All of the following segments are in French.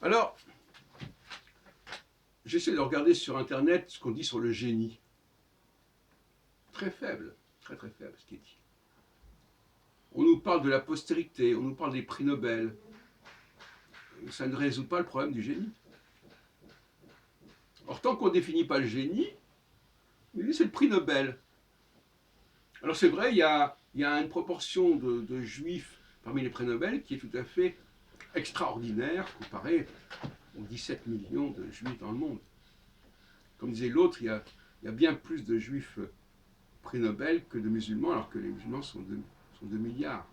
Alors, j'essaie de regarder sur Internet ce qu'on dit sur le génie. Très faible, très très faible ce qui est dit. On nous parle de la postérité, on nous parle des prix Nobel. Ça ne résout pas le problème du génie. Or, tant qu'on ne définit pas le génie, c'est le prix Nobel. Alors c'est vrai, il y a une proportion de juifs parmi les prix Nobel qui est tout à fait extraordinaire comparé aux 17 millions de juifs dans le monde. Comme disait l'autre, il y a bien plus de juifs prix Nobel que de musulmans, alors que les musulmans sont 2 milliards.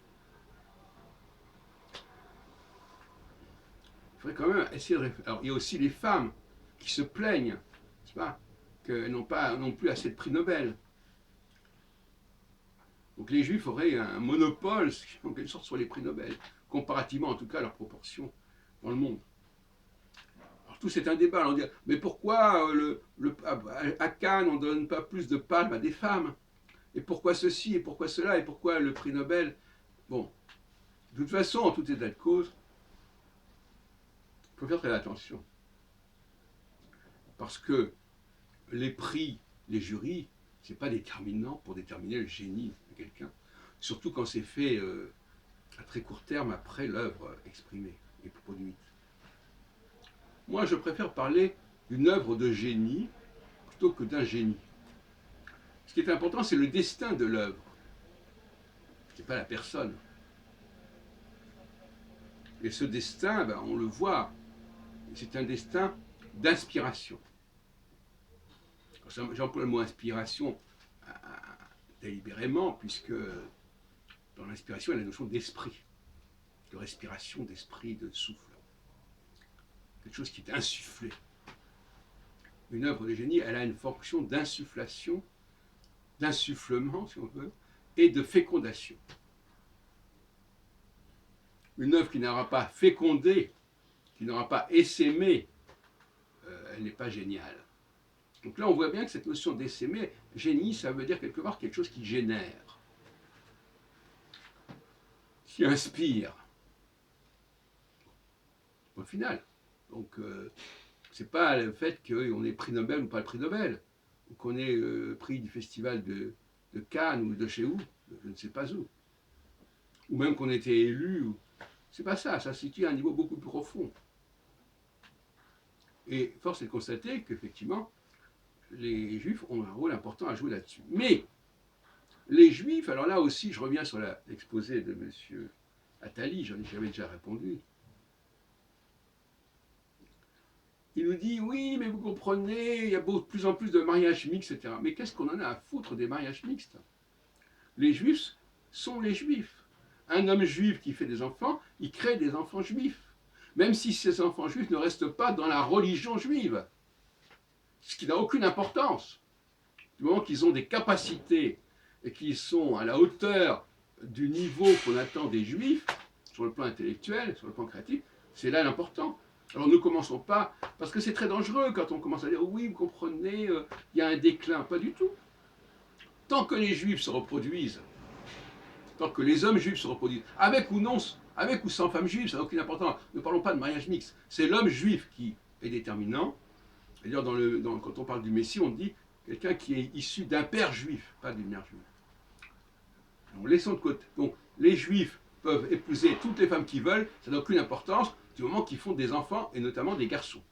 Il faudrait quand même essayer de réfléchir. Alors il y a aussi les femmes qui se plaignent, n'est-ce pas, qu'elles n'ont pas non plus assez de prix Nobel. Donc les juifs auraient un monopole, en quelque sorte, sur les prix Nobel, comparativement en tout cas à leur proportion dans le monde. Alors tout c'est un débat, on dit, mais pourquoi à Cannes on ne donne pas plus de palmes à des femmes? Et pourquoi ceci, et pourquoi cela, et pourquoi le prix Nobel? Bon, de toute façon, en tout état de cause, il faut faire très attention. Parce que les prix, les jurys, ce n'est pas déterminant pour déterminer le génie de quelqu'un. Surtout quand c'est fait à très court terme après l'œuvre exprimée et produite. Moi, je préfère parler d'une œuvre de génie plutôt que d'un génie. Ce qui est important, c'est le destin de l'œuvre. Ce n'est pas la personne. Et ce destin, ben, on le voit, c'est un destin d'inspiration. J'emploie le mot inspiration délibérément, puisque dans l'inspiration, il y a la notion d'esprit, de respiration, d'esprit, de souffle. Quelque chose qui est insufflé. Une œuvre de génie, elle a une fonction d'insufflation, d'insufflement, si on veut, et de fécondation. Une œuvre qui n'aura pas fécondé, qui n'aura pas essaimé, elle n'est pas géniale. Donc là, on voit bien que cette notion d'essaimer, génie, ça veut dire quelque part quelque chose qui génère, qui inspire. Au final. Donc, c'est pas le fait qu'on ait prix Nobel ou pas le prix Nobel, ou qu'on ait prix du festival de Cannes ou de chez où, je ne sais pas où, ou même qu'on ait été élu. C'est pas ça, ça se situe à un niveau beaucoup plus profond. Et force est de constater qu'effectivement, les Juifs ont un rôle important à jouer là-dessus. Mais les Juifs, alors là aussi, je reviens sur l'exposé de M. Attali, j'avais déjà répondu. Il nous dit, oui, mais vous comprenez, il y a de plus en plus de mariages mixtes, etc. Mais qu'est-ce qu'on en a à foutre des mariages mixtes? Les Juifs sont les Juifs. Un homme juif qui fait des enfants, il crée des enfants juifs. Même si ces enfants juifs ne restent pas dans la religion juive. Ce qui n'a aucune importance. Du moment qu'ils ont des capacités et qu'ils sont à la hauteur du niveau qu'on attend des Juifs, sur le plan intellectuel, sur le plan créatif, c'est là l'important. Alors ne commençons pas, parce que c'est très dangereux quand on commence à dire oui, vous comprenez, il y a un déclin. Pas du tout. Tant que les Juifs se reproduisent, tant que les hommes juifs se reproduisent, avec ou non, avec ou sans femmes juives, ça n'a aucune importance. Ne parlons pas de mariage mixte. C'est l'homme juif qui est déterminant. D'ailleurs, quand on parle du Messie, on dit quelqu'un qui est issu d'un père juif, pas d'une mère juive. Donc, laissons de côté. Donc, les Juifs peuvent épouser toutes les femmes qu'ils veulent, ça n'a aucune importance du moment qu'ils font des enfants, et notamment des garçons.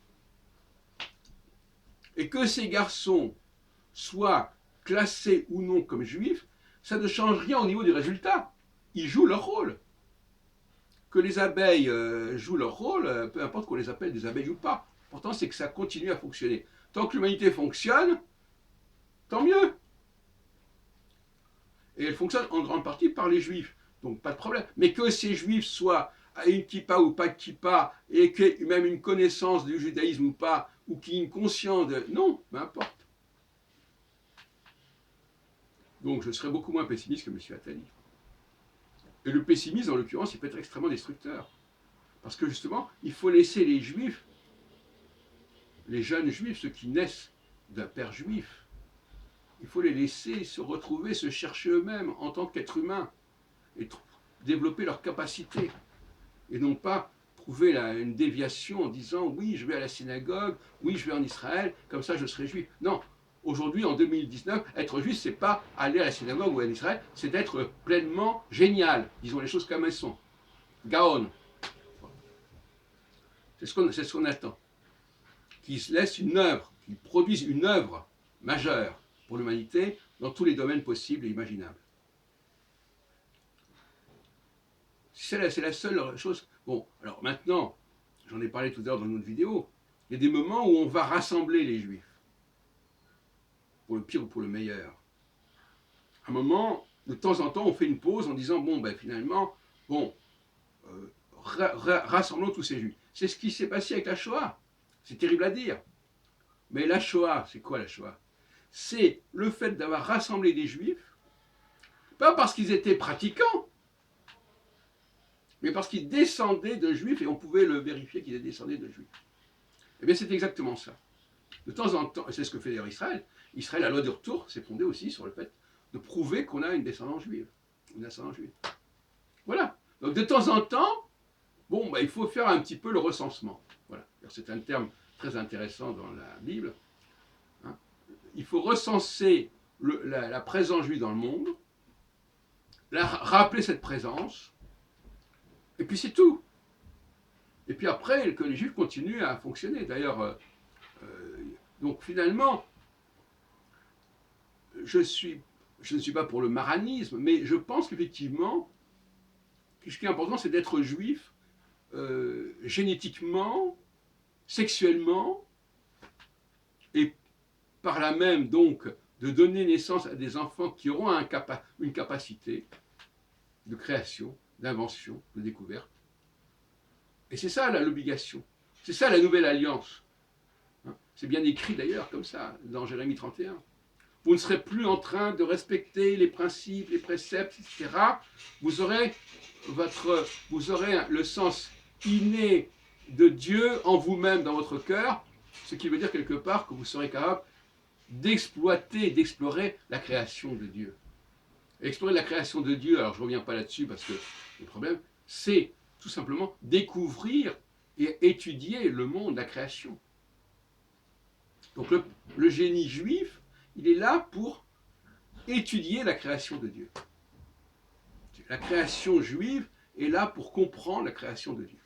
Et que ces garçons soient classés ou non comme juifs, ça ne change rien au niveau du résultat. Ils jouent leur rôle. Que les abeilles jouent leur rôle, peu importe qu'on les appelle des abeilles ou pas. L'important, c'est que ça continue à fonctionner. Tant que l'humanité fonctionne, tant mieux. Et elle fonctionne en grande partie par les juifs. Donc pas de problème. Mais que ces juifs soient à une kippa ou pas de kippa, et qu'il y ait même une connaissance du judaïsme ou pas, ou qu'il y ait une conscience de... Non, peu importe. Donc je serais beaucoup moins pessimiste que M. Attali. Et le pessimisme, en l'occurrence, il peut être extrêmement destructeur. Parce que justement, il faut laisser les juifs, les jeunes juifs, ceux qui naissent d'un père juif, il faut les laisser se retrouver, se chercher eux-mêmes en tant qu'êtres humains et développer leurs capacités. Et non pas trouver une déviation en disant oui, je vais à la synagogue, oui, je vais en Israël, comme ça je serai juif. Non, aujourd'hui, en 2019, être juif, c'est pas aller à la synagogue ou en Israël, c'est d'être pleinement génial. Disons les choses comme elles sont. Gaon. C'est ce qu'on attend. Qui se laisse une œuvre, qui produise une œuvre majeure pour l'humanité dans tous les domaines possibles et imaginables. C'est la seule chose. Bon, alors maintenant, j'en ai parlé tout à l'heure dans une autre vidéo, il y a des moments où on va rassembler les juifs, pour le pire ou pour le meilleur. À un moment, de temps en temps, on fait une pause en disant, bon, ben finalement, bon, rassemblons tous ces juifs. C'est ce qui s'est passé avec la Shoah. C'est terrible à dire. Mais la Shoah, c'est quoi la Shoah? C'est le fait d'avoir rassemblé des juifs, pas parce qu'ils étaient pratiquants, mais parce qu'ils descendaient de juifs et on pouvait le vérifier qu'ils descendaient de juifs. Eh bien, c'est exactement ça. De temps en temps, et c'est ce que fait d'ailleurs Israël. Israël, la loi du retour, s'est fondée aussi sur le fait de prouver qu'on a une descendance juive. Une descendance juive. Voilà. Donc, de temps en temps, bon, bah, il faut faire un petit peu le recensement. Voilà. C'est un terme très intéressant dans la Bible. Hein. Il faut recenser la présence juive dans le monde, rappeler cette présence, et puis c'est tout. Et puis après, que les juifs continuent à fonctionner. D'ailleurs, donc finalement, je ne suis pas pour le maranisme, mais je pense qu'effectivement, ce qui est important, c'est d'être juif génétiquement, sexuellement, et par là même, donc, de donner naissance à des enfants qui auront une capacité de création, d'invention, de découverte. Et c'est ça l'obligation. C'est ça la nouvelle alliance. C'est bien écrit d'ailleurs comme ça, dans Jérémie 31. Vous ne serez plus en train de respecter les principes, les préceptes, etc. Vous aurez le sens inné de Dieu en vous-même, dans votre cœur, ce qui veut dire quelque part que vous serez capable d'exploiter, d'explorer la création de Dieu. Explorer la création de Dieu, alors je ne reviens pas là-dessus parce que le problème, c'est tout simplement découvrir et étudier le monde, la création. Donc le génie juif, il est là pour étudier la création de Dieu. La création juive est là pour comprendre la création de Dieu.